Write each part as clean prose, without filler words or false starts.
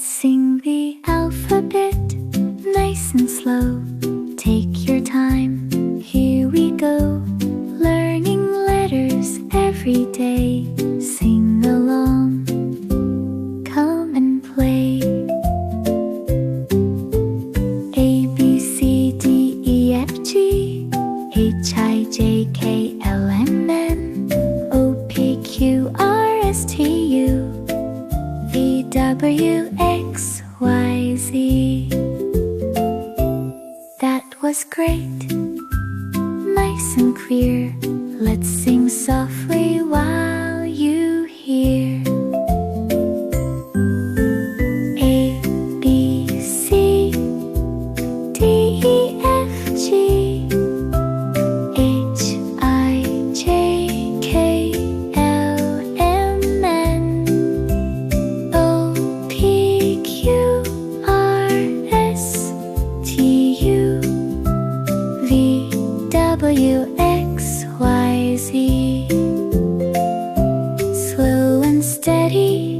Let's sing the alphabet, nice and slow. Take your time, here we go. Learning letters every day. Sing along, come and play. A, B, C, D, E, F, G, H, I, J, K, L, M, N, O, P, Q, R, S, T, U, V, W, X, Y, Z. That was great, nice and clear. Let's sing softly while you hear. A, B, C, D, E, F, G, H, I, J, K, L, M, N, O, P, Q, R, S, T, U, V, W, X, Y, Z. Slow and steady,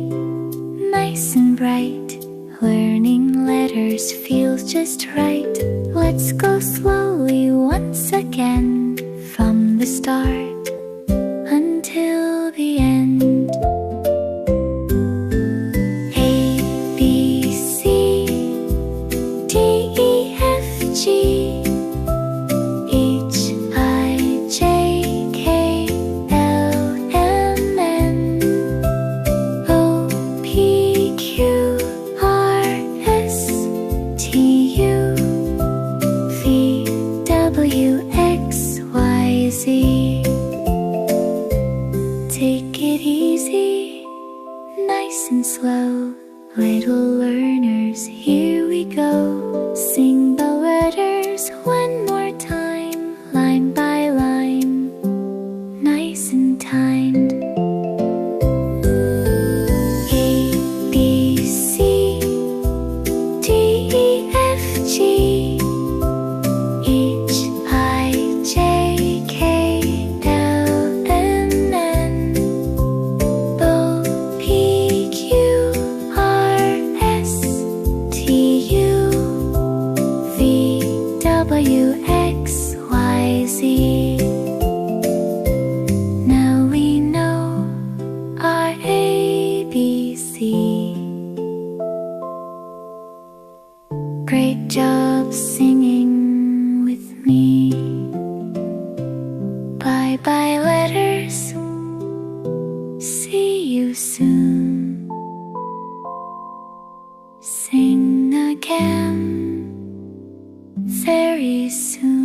nice and bright. Learning letters feels just right. Let's go slowly once again, from the start until the end. A, B, C, D, E, F, G, H, I, J, K, L, M, N, O, P, Q, R, S, T, U, V, W, X, Y, Z. Take it easy, nice and slow. Little learners, here we go. Sing the letters one more time, line by line, nice and timed. A, B, C, D, E, F, G, H, I, J, K, L, M, N, O, P, Q, R, S, T, U, V, W, X, Y, Z. Now we know our ABC. Great job singing with me. Bye bye letters, see you soon. Sing again very soon.